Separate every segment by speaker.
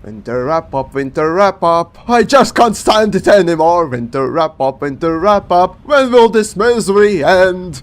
Speaker 1: Winter wrap up, I just can't stand it anymore. Winter wrap up, when will this misery end?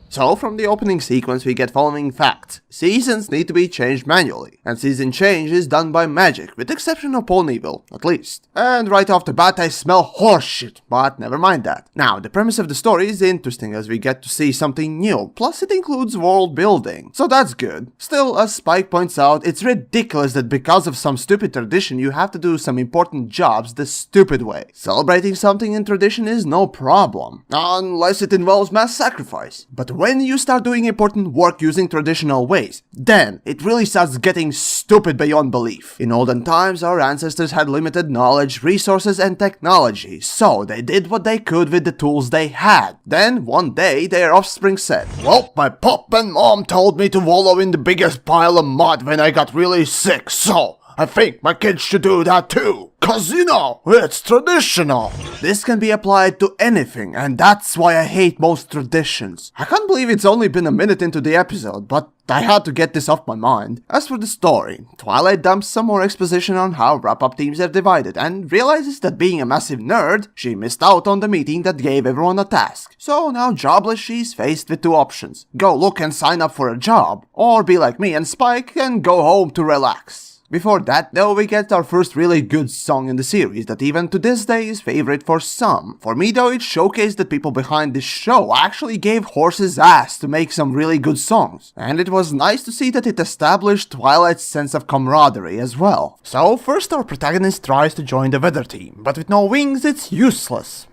Speaker 1: So, from the opening sequence we get following facts. Seasons need to be changed manually, and season change is done by magic, with the exception of Ponyville, at least. And right off the bat I smell horseshit, but never mind that. Now, the premise of the story is interesting as we get to see something new, plus it includes world building, so that's good. Still, as Spike points out, it's ridiculous that because of some stupid tradition you have to do some important jobs the stupid way. Celebrating something in tradition is no problem, unless it involves mass sacrifice. But when you start doing important work using traditional ways, then it really starts getting stupid beyond belief. In olden times, our ancestors had limited knowledge, resources, and technology, so they did what they could with the tools they had. Then, one day, their offspring said, "Well, my pop and mom told me to wallow in the biggest pile of mud when I got really sick, so I think my kids should do that too. 'Cause, you know, it's traditional." This can be applied to anything, and that's why I hate most traditions. I can't believe it's only been a minute into the episode, but I had to get this off my mind. As for the story, Twilight dumps some more exposition on how wrap-up teams are divided, and realizes that being a massive nerd, she missed out on the meeting that gave everyone a task. So now jobless, she's faced with two options: go look and sign up for a job, or be like me and Spike and go home to relax. Before that, though, we get our first really good song in the series that even to this day is favorite for some. For me, though, it showcased that people behind this show actually gave horses ass to make some really good songs. And it was nice to see that it established Twilight's sense of camaraderie as well. So, first our protagonist tries to join the weather team, but with no wings it's useless.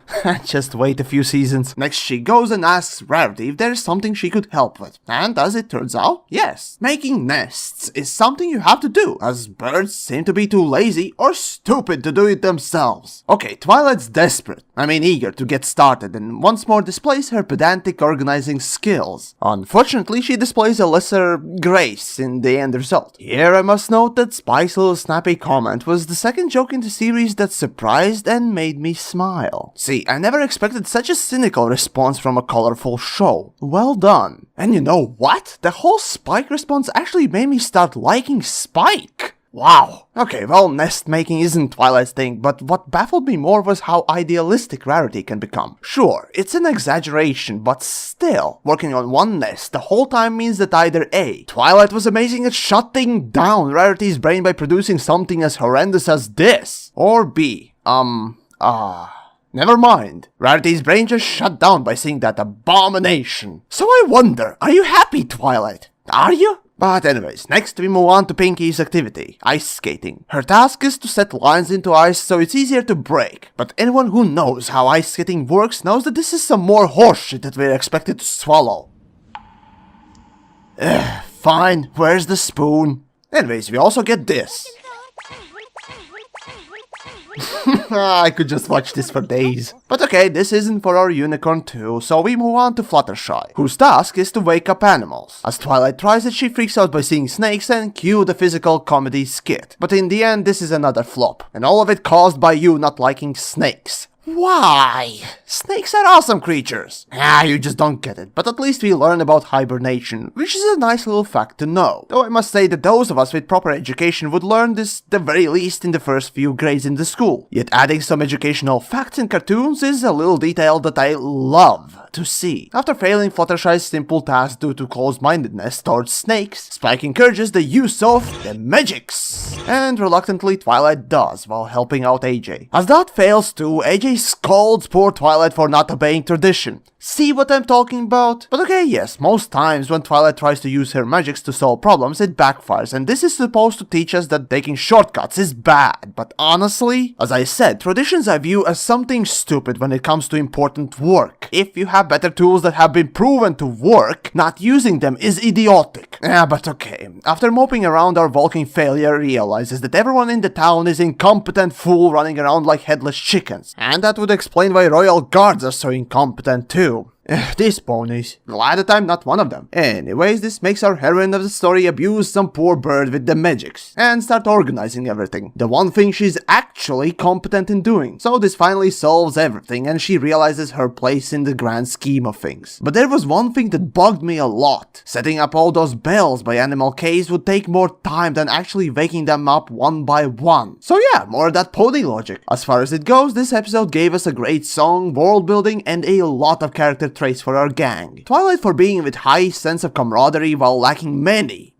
Speaker 1: Just wait a few seasons. Next she goes and asks Rarity if there's something she could help with. And as it turns out, yes, making nests is something you have to do, as birds seem to be too lazy or stupid to do it themselves. Okay, Twilight's desperate, eager to get started, and once more displays her pedantic organizing skills. Unfortunately, she displays a lesser grace in the end result. Here I must note that Spike's little snappy comment was the second joke in the series that surprised and made me smile. See, I never expected such a cynical response from a colorful show. Well done. And you know what? The whole Spike response actually made me start liking Spike. Wow. Okay, well, nest making isn't Twilight's thing, but what baffled me more was how idealistic Rarity can become. Sure, it's an exaggeration, but still, working on one nest the whole time means that either A, Twilight was amazing at shutting down Rarity's brain by producing something as horrendous as this, or B, never mind. Rarity's brain just shut down by seeing that abomination. So I wonder, are you happy, Twilight? Are you? But anyways, next we move on to Pinky's activity, ice skating. Her task is to set lines into ice so it's easier to break. But anyone who knows how ice skating works knows that this is some more horseshit that we're expected to swallow. Fine, where's the spoon? Anyways, we also get this. I could just watch this for days. But okay, this isn't for our unicorn too, so we move on to Fluttershy, whose task is to wake up animals. As Twilight tries it, she freaks out by seeing snakes and cue the physical comedy skit. But in the end, this is another flop, and all of it caused by you not liking snakes. Why? Snakes are awesome creatures. You just don't get it. But at least we learn about hibernation, which is a nice little fact to know. Though I must say that those of us with proper education would learn this the very least in the first few grades in the school. Yet adding some educational facts in cartoons is a little detail that I love to see. After failing Fluttershy's simple task due to closed-mindedness towards snakes, Spike encourages the use of the magics. And reluctantly Twilight does, while helping out AJ. As that fails too, AJ scolds poor Twilight for not obeying tradition. See what I'm talking about? But okay, yes, most times when Twilight tries to use her magics to solve problems, it backfires, and this is supposed to teach us that taking shortcuts is bad. But honestly, as I said, traditions I view as something stupid when it comes to important work. If you have better tools that have been proven to work, not using them is idiotic. But okay, after moping around, our Vulcan failure realizes that everyone in the town is incompetent fool running around like headless chickens. And that would explain why royal guards are so incompetent too. These ponies. Glad that I'm not one of them. Anyways, this makes our heroine of the story abuse some poor bird with the magics and start organizing everything. The one thing she's actually competent in doing. So this finally solves everything and she realizes her place in the grand scheme of things. But there was one thing that bugged me a lot. Setting up all those bells by animal caves would take more time than actually waking them up one by one. So yeah, more of that pony logic. As far as it goes, this episode gave us a great song, world building, and a lot of character traits for our gang. Twilight for being with high sense of camaraderie while lacking many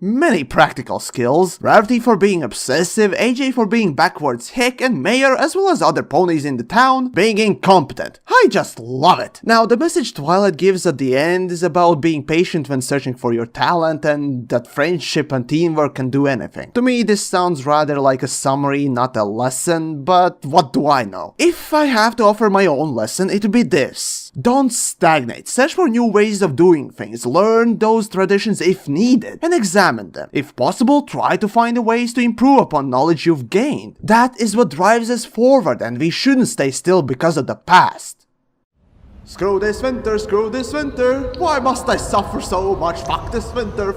Speaker 1: practical skills, Rarity for being obsessive, AJ for being backwards hick, and Mayor, as well as other ponies in the town, being incompetent. I just love it. Now, the message Twilight gives at the end is about being patient when searching for your talent and that friendship and teamwork can do anything. To me, this sounds rather like a summary, not a lesson, but what do I know? If I have to offer my own lesson, it would be this. Don't stagnate. Search for new ways of doing things. Learn those traditions if needed and examine them. If possible, try to find ways to improve upon knowledge you've gained. That is what drives us forward and we shouldn't stay still because of the past. Screw this winter, why must I suffer so much? Fuck this winter,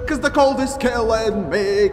Speaker 1: cause the cold is killing me,